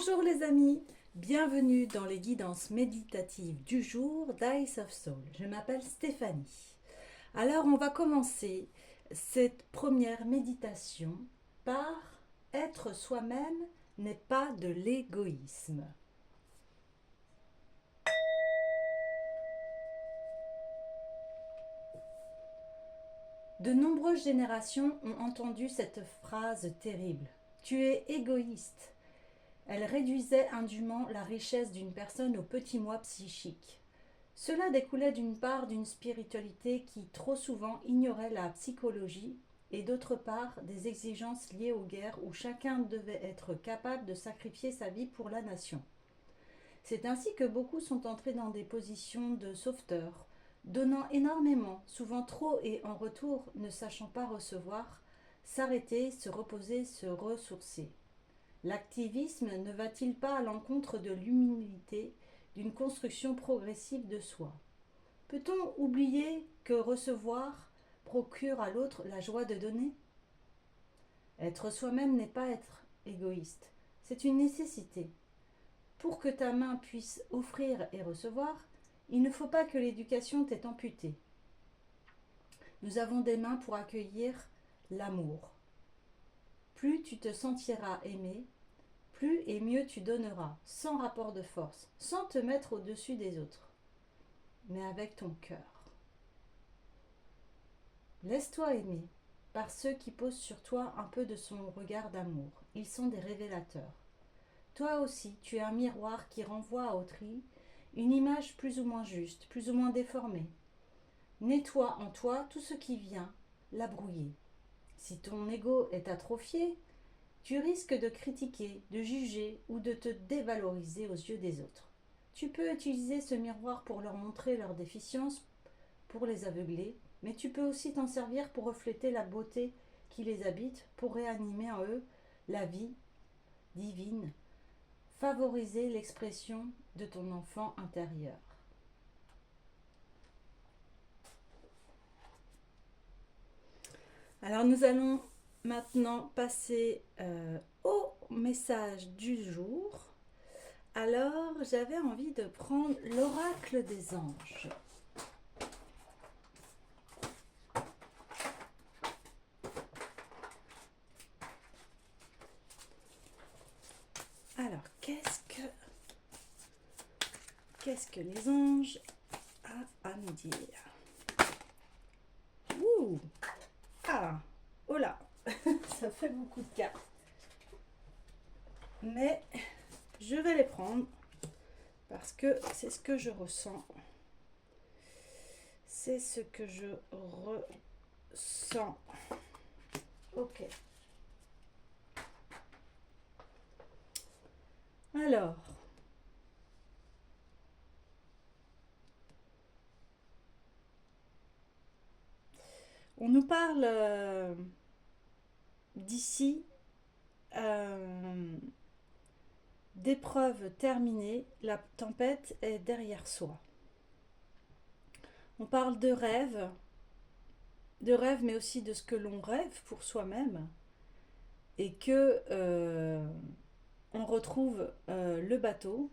Bonjour les amis, bienvenue dans les guidances méditatives du jour d'Ice of Soul. Je m'appelle Stéphanie. Alors on va commencer cette première méditation par être soi-même n'est pas de l'égoïsme. De nombreuses générations ont entendu cette phrase terrible. Tu es égoïste. Elle réduisait indûment la richesse d'une personne au petit moi psychique. Cela découlait d'une part d'une spiritualité qui trop souvent ignorait la psychologie et d'autre part des exigences liées aux guerres où chacun devait être capable de sacrifier sa vie pour la nation. C'est ainsi que beaucoup sont entrés dans des positions de sauveteurs, donnant énormément, souvent trop et en retour ne sachant pas recevoir, s'arrêter, se reposer, se ressourcer. L'activisme ne va-t-il pas à l'encontre de l'humilité, d'une construction progressive de soi? Peut-on oublier que recevoir procure à l'autre la joie de donner? Être soi-même n'est pas être égoïste, c'est une nécessité. Pour que ta main puisse offrir et recevoir, il ne faut pas que l'éducation t'ait amputé. Nous avons des mains pour accueillir l'amour. Plus tu te sentiras aimé, plus et mieux tu donneras, sans rapport de force, sans te mettre au-dessus des autres, mais avec ton cœur. Laisse-toi aimer par ceux qui posent sur toi un peu de son regard d'amour. Ils sont des révélateurs. Toi aussi, tu es un miroir qui renvoie à autrui une image plus ou moins juste, plus ou moins déformée. Nettoie en toi tout ce qui vient la brouiller. Si ton ego est atrophié, tu risques de critiquer, de juger ou de te dévaloriser aux yeux des autres. Tu peux utiliser ce miroir pour leur montrer leurs déficiences, pour les aveugler, mais tu peux aussi t'en servir pour refléter la beauté qui les habite, pour réanimer en eux la vie divine, favoriser l'expression de ton enfant intérieur. Alors nous allons maintenant passer au message du jour. Alors j'avais envie de prendre l'oracle des anges. Alors qu'est-ce que les anges a à nous dire? Ouh, ah, oh là, ça fait beaucoup de cartes. Mais je vais les prendre parce que c'est ce que je ressens. C'est ce que je ressens. Ok. Alors, on nous parle d'ici d'épreuves terminées, la tempête est derrière soi. On parle de rêves mais aussi de ce que l'on rêve pour soi-même, et que on retrouve le bateau,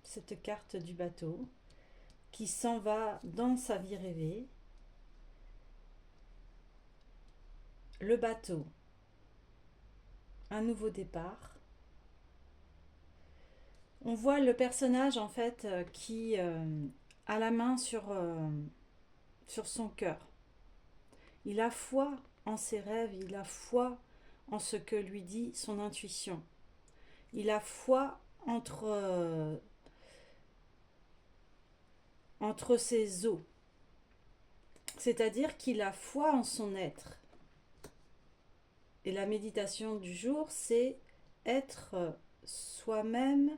cette carte du bateau, qui s'en va dans sa vie rêvée. Le bateau, un nouveau départ. On voit le personnage en fait qui a la main sur son cœur. Il a foi en ses rêves, il a foi en ce que lui dit son intuition. Il a foi entre ses os. C'est-à-dire qu'il a foi en son être. Et la méditation du jour, c'est être soi-même,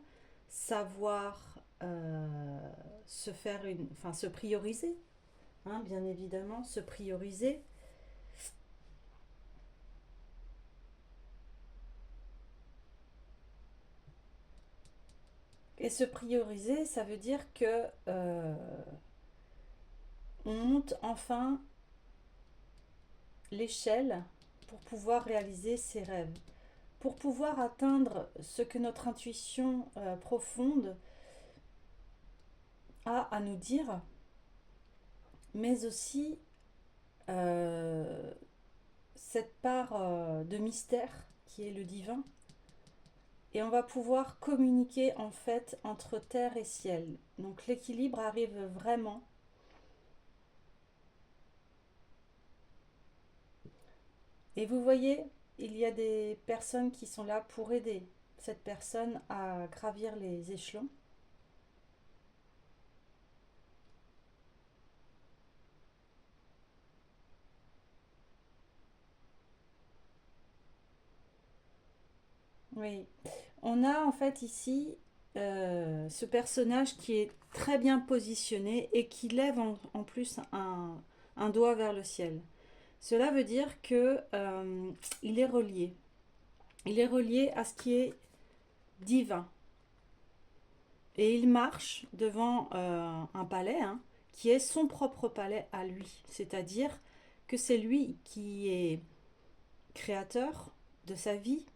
savoir se prioriser, hein, bien évidemment, se prioriser. Et se prioriser, ça veut dire que on monte enfin l'échelle pour pouvoir réaliser ses rêves. pour pouvoir atteindre ce que notre intuition profonde a à nous dire, mais aussi cette part de mystère qui est le divin. Et on va pouvoir communiquer en fait entre terre et ciel. Donc l'équilibre arrive vraiment. Et vous voyez, il y a des personnes qui sont là pour aider cette personne à gravir les échelons. Oui, on a en fait ici ce personnage qui est très bien positionné et qui lève en plus un doigt vers le ciel. Cela veut dire que il est relié. Il est relié à ce qui est divin. Et il marche devant un palais, hein, qui est son propre palais à lui. C'est-à-dire que c'est lui qui est créateur de sa vie.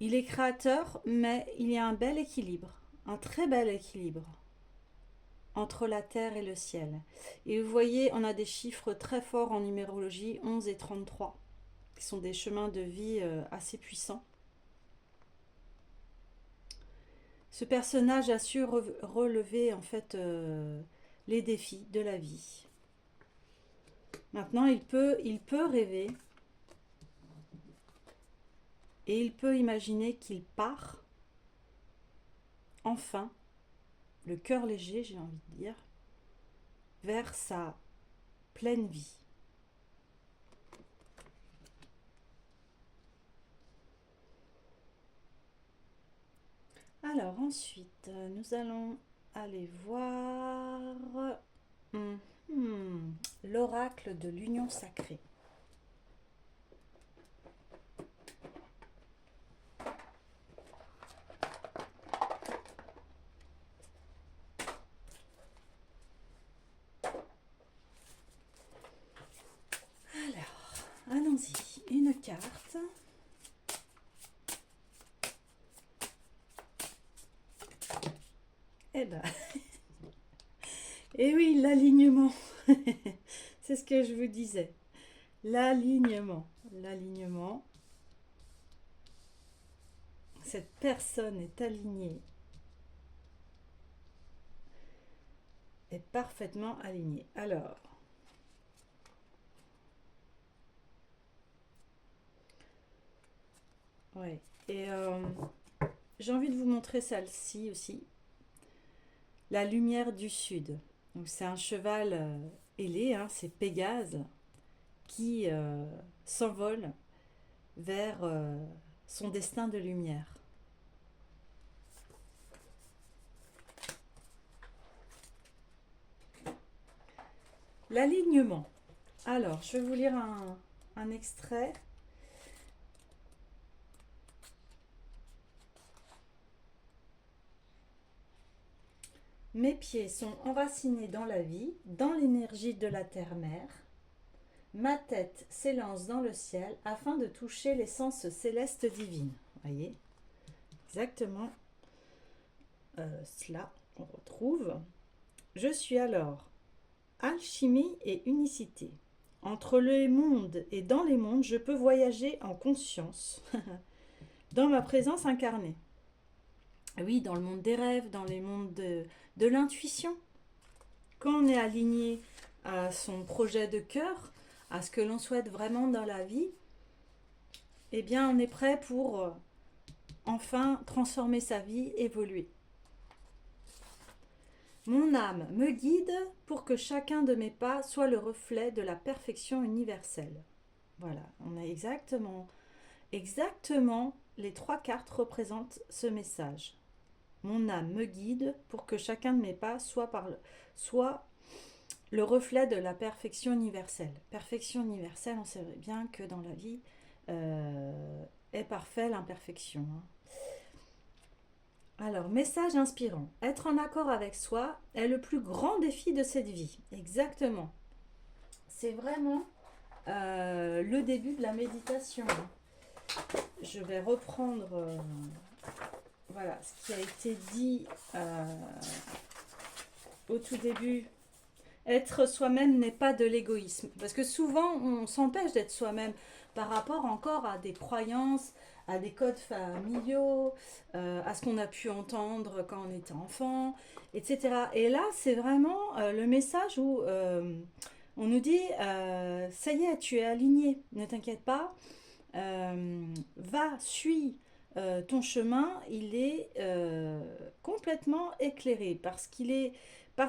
Il est créateur, mais il y a un bel équilibre, un très bel équilibre entre la terre et le ciel. Et vous voyez, on a des chiffres très forts en numérologie, 11 et 33, qui sont des chemins de vie assez puissants. Ce personnage a su relever en fait les défis de la vie. Maintenant, il peut rêver et il peut imaginer qu'il part enfin, le cœur léger, j'ai envie de dire, vers sa pleine vie. Alors ensuite, nous allons aller voir l'oracle de l'union sacrée. Alors, allons-y, une carte. Eh ben, et oui, l'alignement. C'est ce que je vous disais. L'alignement. L'alignement. Cette personne est alignée. Est parfaitement alignée. Alors, ouais. Et j'ai envie de vous montrer celle-ci aussi. La lumière du sud. Donc c'est un cheval ailé, hein, c'est Pégase qui s'envole vers son destin de lumière. L'alignement. Alors, je vais vous lire un extrait. Mes pieds sont enracinés dans la vie, dans l'énergie de la terre-mère. Ma tête s'élance dans le ciel afin de toucher l'essence céleste divine. Voyez, exactement cela on retrouve. Je suis alors alchimie et unicité. Entre les mondes et dans les mondes, je peux voyager en conscience, dans ma présence incarnée. Oui, dans le monde des rêves, dans les mondes de l'intuition. Quand on est aligné à son projet de cœur, à ce que l'on souhaite vraiment dans la vie, eh bien, on est prêt pour enfin transformer sa vie, évoluer. Mon âme me guide pour que chacun de mes pas soit le reflet de la perfection universelle. Voilà, on a exactement les 3 cartes représentent ce message. Mon âme me guide pour que chacun de mes pas soit le reflet de la perfection universelle. Perfection universelle, on sait bien que dans la vie est parfait l'imperfection. Alors, message inspirant. Être en accord avec soi est le plus grand défi de cette vie. Exactement. C'est vraiment le début de la méditation. je vais reprendre voilà, ce qui a été dit au tout début. Être soi-même n'est pas de l'égoïsme. Parce que souvent, on s'empêche d'être soi-même par rapport encore à des croyances, à des codes familiaux, à ce qu'on a pu entendre quand on était enfant, etc. Et là, c'est vraiment le message où on nous dit, ça y est, tu es aligné, ne t'inquiète pas, va, suis ton chemin, il est complètement éclairé parce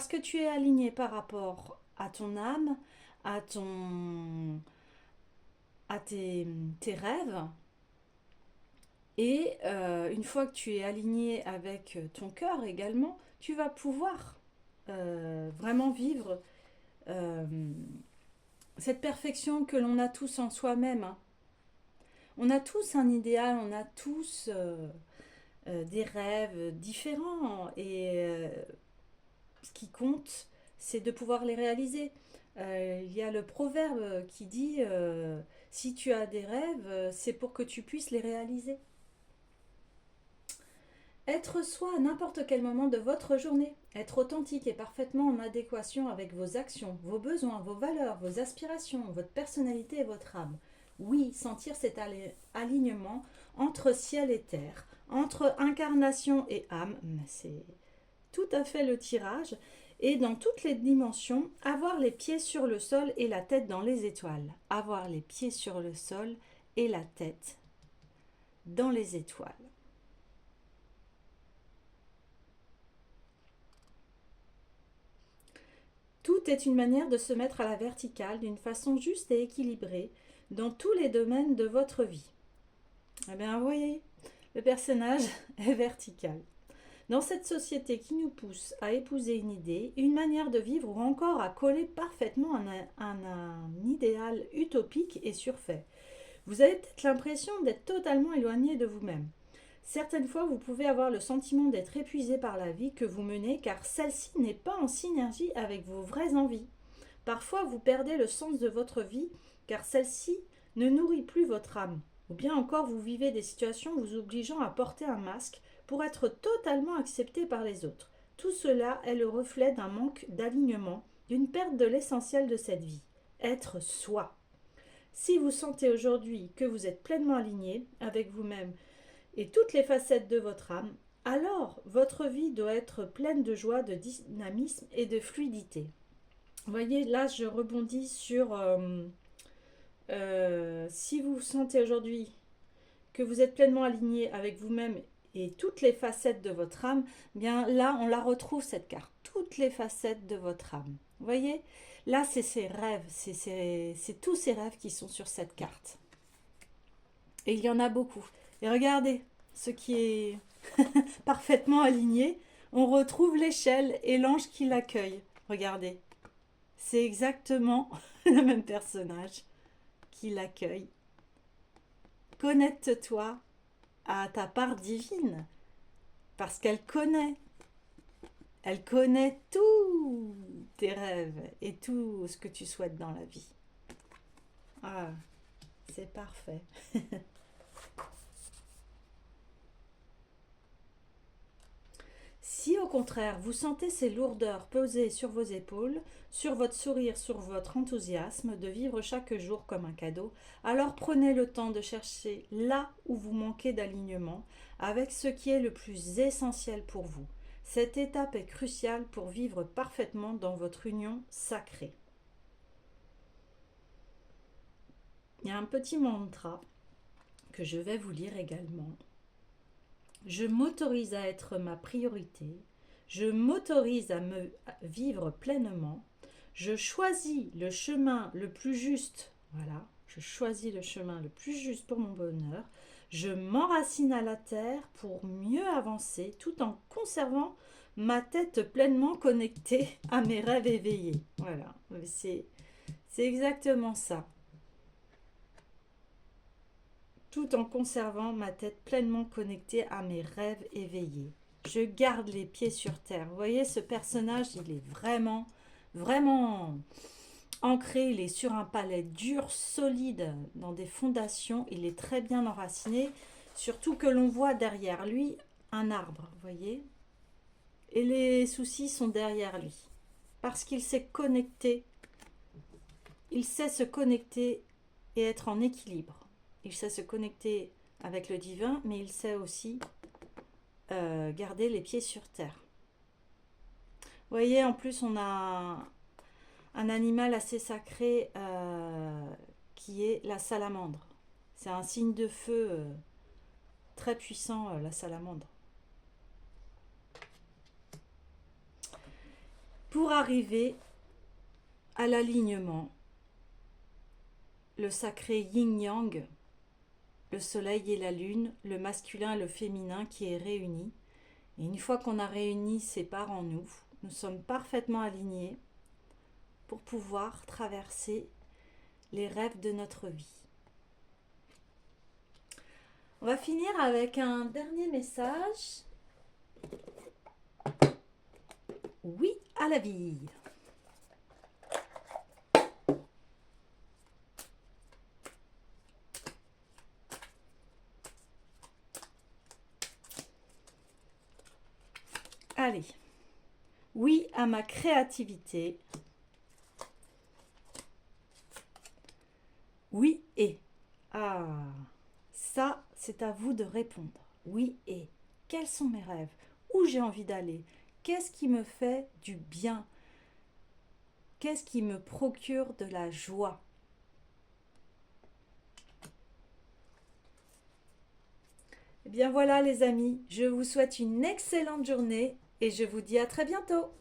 que tu es aligné par rapport à ton âme, à tes rêves. Et une fois que tu es aligné avec ton cœur également, tu vas pouvoir vraiment vivre euh, cette perfection que l'on a tous en soi-même, hein. On a tous un idéal, on a tous des rêves différents et ce qui compte, c'est de pouvoir les réaliser. Il y a le proverbe qui dit si tu as des rêves, c'est pour que tu puisses les réaliser. Être soi à n'importe quel moment de votre journée, être authentique et parfaitement en adéquation avec vos actions, vos besoins, vos valeurs, vos aspirations, votre personnalité et votre âme. Oui, sentir cet alignement entre ciel et terre, entre incarnation et âme, c'est tout à fait le tirage. Et dans toutes les dimensions, avoir les pieds sur le sol et la tête dans les étoiles. Avoir les pieds sur le sol et la tête dans les étoiles. Tout est une manière de se mettre à la verticale d'une façon juste et équilibrée dans tous les domaines de votre vie. Eh bien, vous voyez, le personnage est vertical. Dans cette société qui nous pousse à épouser une idée, une manière de vivre ou encore à coller parfaitement un idéal utopique et surfait, vous avez peut-être l'impression d'être totalement éloigné de vous-même. Certaines fois, vous pouvez avoir le sentiment d'être épuisé par la vie que vous menez car celle-ci n'est pas en synergie avec vos vraies envies. Parfois, vous perdez le sens de votre vie car celle-ci ne nourrit plus votre âme. Ou bien encore, vous vivez des situations vous obligeant à porter un masque pour être totalement accepté par les autres. Tout cela est le reflet d'un manque d'alignement, d'une perte de l'essentiel de cette vie. Être soi. Si vous sentez aujourd'hui que vous êtes pleinement aligné avec vous-même et toutes les facettes de votre âme, alors votre vie doit être pleine de joie, de dynamisme et de fluidité. Vous voyez, là je rebondis sur si vous sentez aujourd'hui que vous êtes pleinement aligné avec vous-même et toutes les facettes de votre âme, bien là on la retrouve cette carte, toutes les facettes de votre âme. Vous voyez, là c'est ses rêves, c'est tous ces rêves qui sont sur cette carte. Et il y en a beaucoup. Et regardez, ce qui est parfaitement aligné, on retrouve l'échelle et l'ange qui l'accueille. Regardez, c'est exactement le même personnage qui l'accueille. Connecte-toi à ta part divine, parce elle connaît tous tes rêves et tout ce que tu souhaites dans la vie. Ah, c'est parfait. Si au contraire vous sentez ces lourdeurs peser sur vos épaules, sur votre sourire, sur votre enthousiasme de vivre chaque jour comme un cadeau, alors prenez le temps de chercher là où vous manquez d'alignement avec ce qui est le plus essentiel pour vous. Cette étape est cruciale pour vivre parfaitement dans votre union sacrée. Il y a un petit mantra que je vais vous lire également. Je m'autorise à être ma priorité. Je m'autorise à me vivre pleinement. Je choisis le chemin le plus juste. Voilà, je choisis le chemin le plus juste pour mon bonheur. Je m'enracine à la terre pour mieux avancer tout en conservant ma tête pleinement connectée à mes rêves éveillés. Voilà, c'est exactement ça. Tout en conservant ma tête pleinement connectée à mes rêves éveillés. Je garde les pieds sur terre. Vous voyez, ce personnage, il est vraiment, vraiment ancré, il est sur un palais dur, solide, dans des fondations, il est très bien enraciné, surtout que l'on voit derrière lui un arbre, vous voyez, et les soucis sont derrière lui, parce qu'il s'est connecté, il sait se connecter et être en équilibre. Il sait se connecter avec le divin, mais il sait aussi garder les pieds sur terre. Vous voyez, en plus, on a un animal assez sacré qui est la salamandre. C'est un signe de feu très puissant, la salamandre. Pour arriver à l'alignement, le sacré yin-yang, le soleil et la lune, le masculin et le féminin qui est réuni. Et une fois qu'on a réuni ces parts en nous, nous sommes parfaitement alignés pour pouvoir traverser les rêves de notre vie. On va finir avec un dernier message. Oui à la vie. Allez. Oui à ma créativité. Oui et. Ah, ça, c'est à vous de répondre. Oui et. Quels sont mes rêves? Où j'ai envie d'aller? Qu'est-ce qui me fait du bien? Qu'est-ce qui me procure de la joie? Eh bien voilà les amis, je vous souhaite une excellente journée et je vous dis à très bientôt.